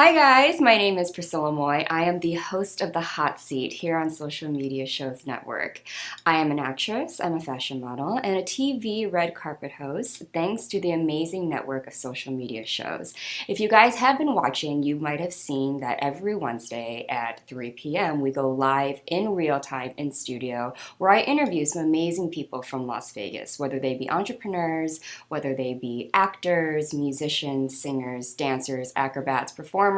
Hi guys, my name is Priscilla Moy. I am the host of The Hot Seat here on Social Media Shows Network. I am an actress, I'm a fashion model, and a TV red carpet host thanks to the amazing network of social media shows. If you guys have been watching, you might have seen that every Wednesday at 3 p.m. we go live in real time in studio where I interview some amazing people from Las Vegas, whether they be entrepreneurs, whether they be actors, musicians, singers, dancers, acrobats, performers,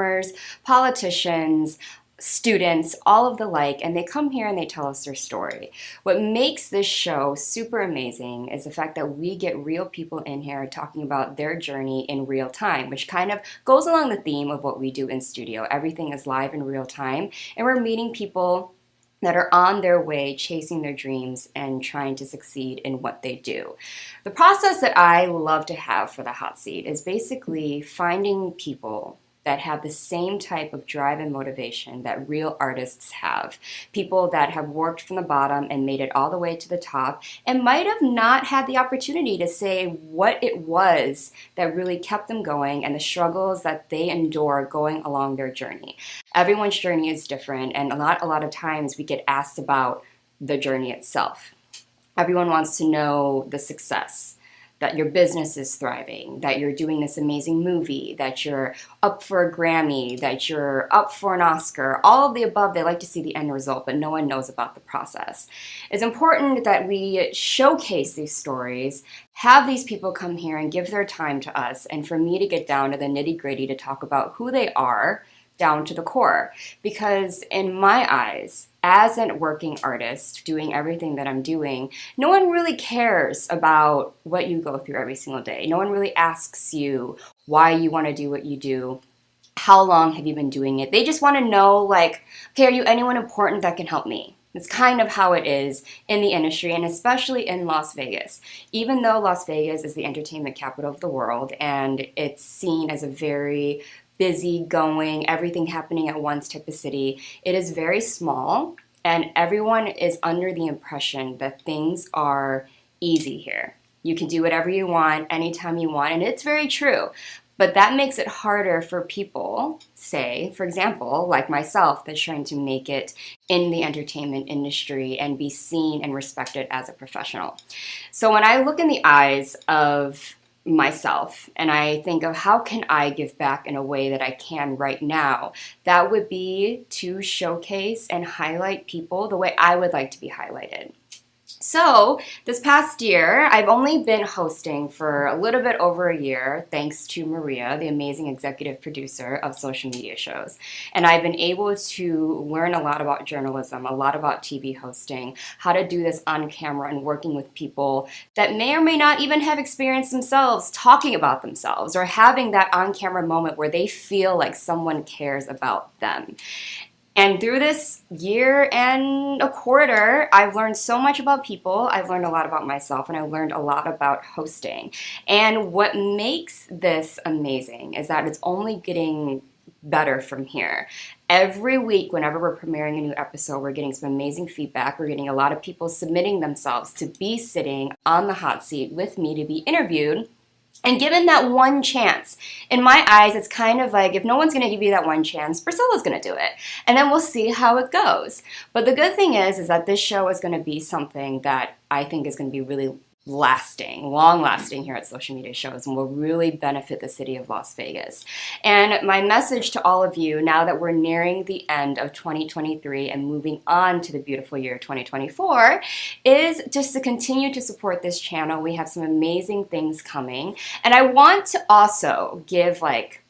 politicians, students, all of the like, and they come here and they tell us their story. What makes this show super amazing is the fact that we get real people in here talking about their journey in real time, which kind of goes along the theme of what we do in studio. Everything is live in real time, and we're meeting people that are on their way chasing their dreams and trying to succeed in what they do. The process that I love to have for the hot seat is basically finding people that have the same type of drive and motivation that real artists have. People that have worked from the bottom and made it all the way to the top and might have not had the opportunity to say what it was that really kept them going and the struggles that they endure going along their journey. Everyone's journey is different, and a lot of times we get asked about the journey itself. Everyone wants to know the success, that your business is thriving, that you're doing this amazing movie, that you're up for a Grammy, that you're up for an Oscar, all of the above. They like to see the end result, but no one knows about the process. It's important that we showcase these stories, have these people come here and give their time to us, and for me to get down to the nitty-gritty to talk about who they are down to the core. Because in my eyes, as a working artist doing everything that I'm doing, no one really cares about what you go through every single day. No one really asks you why you want to do what you do. How long have you been doing it? They just want to know, like, okay, are you anyone important that can help me? It's kind of how it is in the industry, and especially in Las Vegas. Even though Las Vegas is the entertainment capital of the world and it's seen as a very busy going, everything happening at once type of city, it is very small, and everyone is under the impression that things are easy here. You can do whatever you want, anytime you want, and it's very true. But that makes it harder for people, say, for example, like myself, that's trying to make it in the entertainment industry and be seen and respected as a professional. So when I look in the eyes of myself and I think of how can I give back in a way that I can right now, that would be to showcase and highlight people the way I would like to be highlighted. So this past year, I've only been hosting for a little bit over a year, thanks to Maria, the amazing executive producer of social media shows. And I've been able to learn a lot about journalism, a lot about TV hosting, how to do this on camera and working with people that may or may not even have experienced themselves talking about themselves or having that on-camera moment where they feel like someone cares about them. And through this year and a quarter, I've learned so much about people, I've learned a lot about myself, and I've learned a lot about hosting. And what makes this amazing is that it's only getting better from here. Every week, whenever we're premiering a new episode, we're getting some amazing feedback. We're getting a lot of people submitting themselves to be sitting on the hot seat with me to be interviewed. And given that one chance, in my eyes, it's kind of like if no one's going to give you that one chance, Priscilla's going to do it. And then we'll see how it goes. But the good thing is that this show is going to be something that I think is going to be really long lasting here at Social Media Shows and will really benefit the city of Las Vegas. And my message to all of you, now that we're nearing the end of 2023 and moving on to the beautiful year 2024, is just to continue to support this channel. We have some amazing things coming. And I want to also give like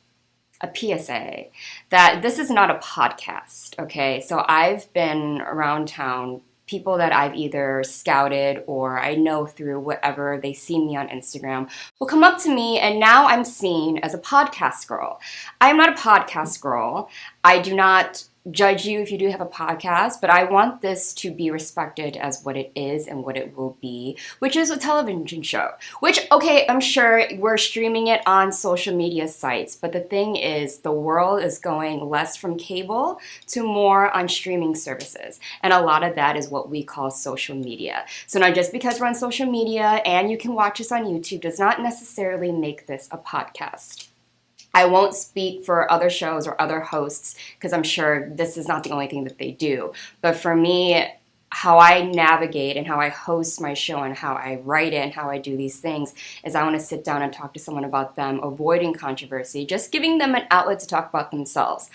a PSA that this is not a podcast, okay? So I've been around town, people that I've either scouted or I know through whatever they see me on Instagram will come up to me, and now I'm seen as a podcast girl. I'm not a podcast girl. I do not judge you if you do have a podcast, but I want this to be respected as what it is and what it will be, which is a television show. Which, okay, I'm sure we're streaming it on social media sites, but the thing is, the world is going less from cable to more on streaming services. And a lot of that is what we call social media. So now just because we're on social media and you can watch us on YouTube does not necessarily make this a podcast. I won't speak for other shows or other hosts because I'm sure this is not the only thing that they do. But for me, how I navigate and how I host my show and how I write it and how I do these things is I want to sit down and talk to someone about them, avoiding controversy, just giving them an outlet to talk about themselves.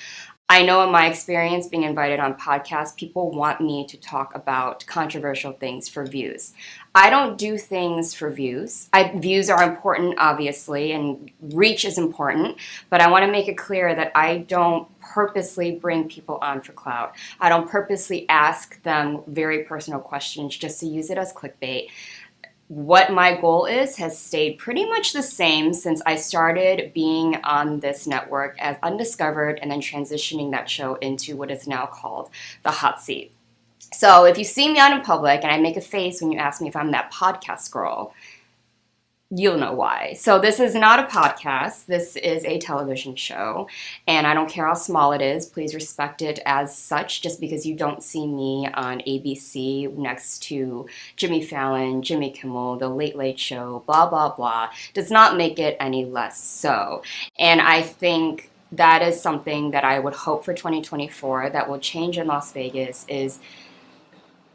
I know in my experience being invited on podcasts, people want me to talk about controversial things for views. I don't do things for views. Views are important, obviously, and reach is important, but I want to make it clear that I don't purposely bring people on for clout. I don't purposely ask them very personal questions just to use it as clickbait. What my goal is has stayed pretty much the same since I started being on this network as Undiscovered and then transitioning that show into what is now called The Hot Seat. So if you see me out in public and I make a face when you ask me if I'm that podcast girl, you'll know why. So this is not a podcast. This is a television show, and I don't care how small it is. Please respect it as such. Just because you don't see me on ABC next to Jimmy Fallon, Jimmy Kimmel, The Late Late Show, blah, blah, blah, does not make it any less so. And I think that is something that I would hope for 2024 that will change in Las Vegas is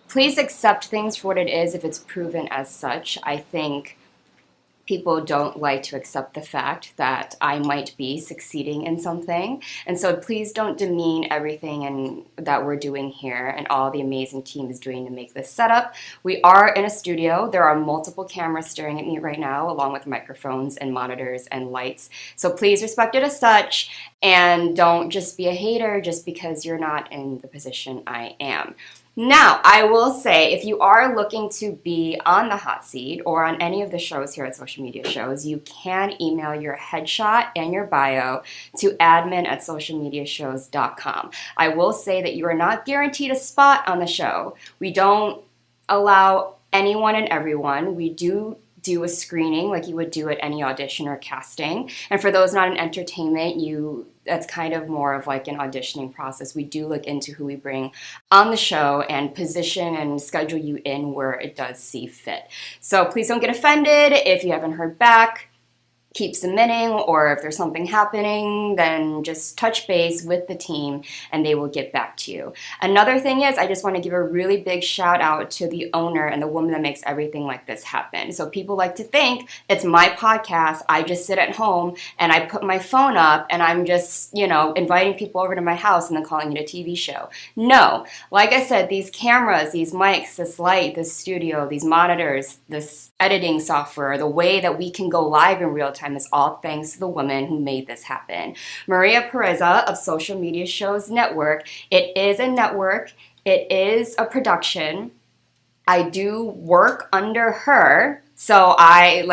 please accept things for what it is if it's proven as such. I think people don't like to accept the fact that I might be succeeding in something. And so please don't demean everything that we're doing here and all the amazing team is doing to make this setup. We are in a studio. There are multiple cameras staring at me right now, along with microphones and monitors and lights. So please respect it as such and don't just be a hater just because you're not in the position I am. Now, I will say, if you are looking to be on the hot seat or on any of the shows here at Social Media Shows, you can email your headshot and your bio to admin@socialmediashows.com. I will say that you are not guaranteed a spot on the show. We don't allow anyone and everyone. We do a screening like you would do at any audition or casting. And for those not in entertainment, that's kind of more of like an auditioning process. We do look into who we bring on the show and position and schedule you in where it does see fit. So please don't get offended if you haven't heard back. Keep submitting, or if there's something happening, then just touch base with the team and they will get back to you. Another thing is, I just want to give a really big shout out to the owner and the woman that makes everything like this happen. So people like to think it's my podcast. I just sit at home and I put my phone up and I'm just, inviting people over to my house and then calling it a TV show. No, like I said, these cameras, these mics, this light, this studio, these monitors, this editing software, the way that we can go live in real time is all thanks to the woman who made this happen. Maria Pereza of Social Media Shows Network. It is a network. It is a production. I do work under her. So I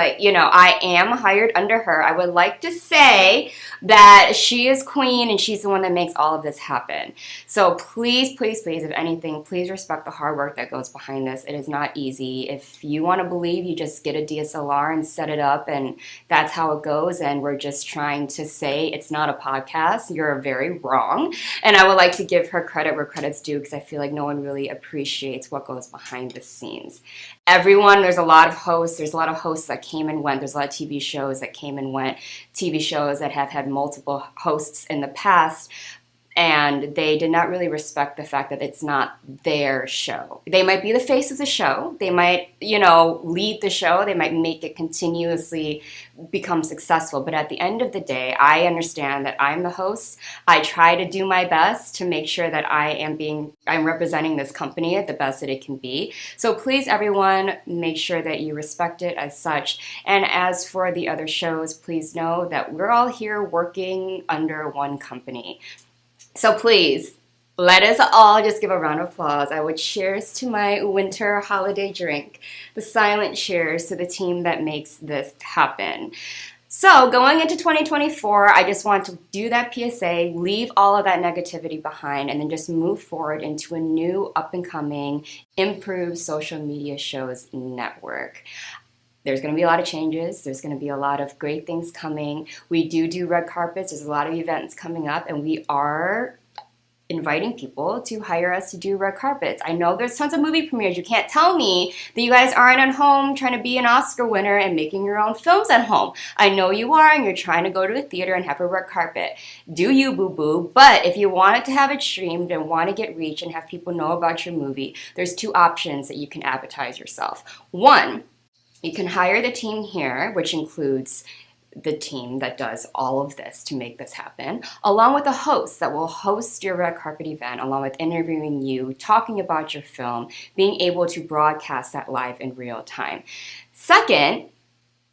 am hired under her. I would like to say that she is queen and she's the one that makes all of this happen. So please, please, please, if anything, please respect the hard work that goes behind this. It is not easy. If you want to believe, you just get a DSLR and set it up and that's how it goes. And we're just trying to say it's not a podcast. You're very wrong. And I would like to give her credit where credit's due because I feel like no one really appreciates what goes behind the scenes. There's a lot of hosts. There's a lot of hosts that came and went. There's a lot of TV shows that came and went. TV shows that have had multiple hosts in the past. And they did not really respect the fact that it's not their show. They might be the face of the show. They might, lead the show. They might make it continuously become successful. But at the end of the day, I understand that I'm the host. I try to do my best to make sure that I'm representing this company at the best that it can be. So please, everyone, make sure that you respect it as such. And as for the other shows, please know that we're all here working under one company. So please, let us all just give a round of applause. I would cheers to my winter holiday drink, the silent cheers to the team that makes this happen. So going into 2024, I just want to do that PSA, leave all of that negativity behind, and then just move forward into a new up-and-coming, improved social media shows network. There's going to be a lot of changes. There's going to be a lot of great things coming. We do red carpets. There's a lot of events coming up, and we are inviting people to hire us to do red carpets. I know there's tons of movie premieres. You can't tell me that you guys aren't at home trying to be an Oscar winner and making your own films at home. I know you are, and you're trying to go to a theater and have a red carpet. Do you, boo-boo? But if you wanted to have it streamed and want to get reach and have people know about your movie, there's two options that you can advertise yourself. One, you can hire the team here, which includes the team that does all of this to make this happen, along with a host that will host your red carpet event, along with interviewing you, talking about your film, being able to broadcast that live in real time. Second,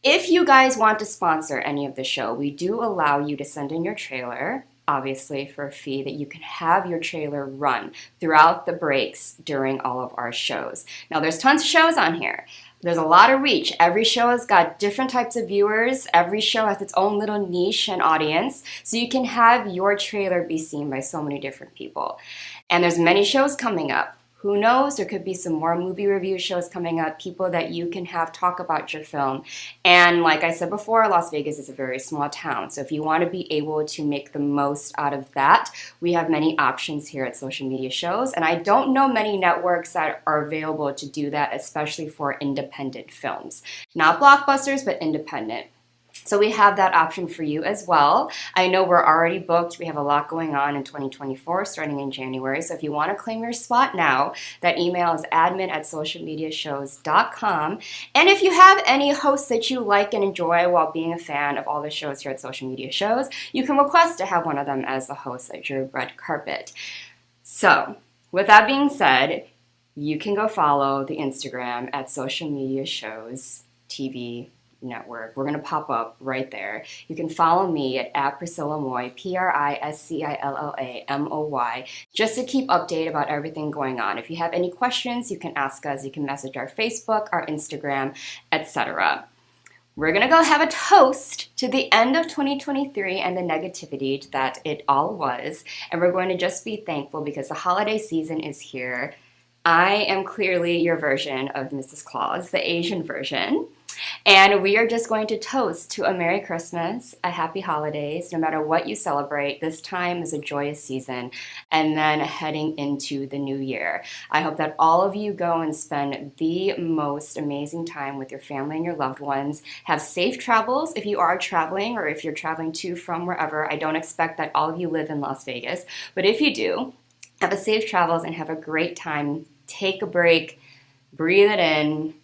if you guys want to sponsor any of the show, we do allow you to send in your trailer, obviously for a fee, that you can have your trailer run throughout the breaks during all of our shows. Now, there's tons of shows on here. There's a lot of reach. Every show has got different types of viewers. Every show has its own little niche and audience. So you can have your trailer be seen by so many different people. And there's many shows coming up. Who knows? There could be some more movie review shows coming up, people that you can have talk about your film. And like I said before, Las Vegas is a very small town. So if you want to be able to make the most out of that, we have many options here at Social Media Shows. And I don't know many networks that are available to do that, especially for independent films. Not blockbusters, but independent. So we have that option for you as well. I know we're already booked. We have a lot going on in 2024, starting in January. So if you want to claim your spot now, that email is admin@socialmediashows.com. And if you have any hosts that you like and enjoy while being a fan of all the shows here at Social Media Shows, you can request to have one of them as the host at your red carpet. So with that being said, you can go follow the Instagram at Social Media Shows TV Network. We're going to pop up right there. You can follow me at Priscilla Moy, PRISCILLAMOY, just to keep updated about everything going on. If you have any questions, you can ask us. You can message our Facebook, our Instagram, etc. We're going to go have a toast to the end of 2023 and the negativity that it all was. And we're going to just be thankful because the holiday season is here. I am clearly your version of Mrs. Claus, the Asian version. And we are just going to toast to a Merry Christmas, a Happy Holidays, no matter what you celebrate. This time is a joyous season, and then heading into the new year. I hope that all of you go and spend the most amazing time with your family and your loved ones. Have safe travels if you are traveling, or if you're traveling to from wherever. I don't expect that all of you live in Las Vegas, but if you do, have a safe travels and have a great time. Take a break, breathe it in.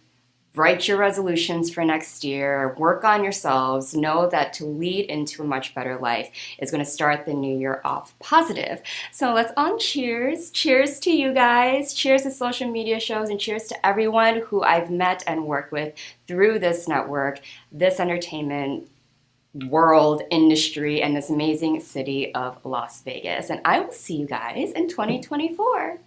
Write your resolutions for next year, work on yourselves, know that to lead into a much better life is going to start the new year off positive. So let's all cheers. Cheers to you guys. Cheers to Social Media Shows, and cheers to everyone who I've met and worked with through this network, this entertainment world industry, and this amazing city of Las Vegas. And I will see you guys in 2024.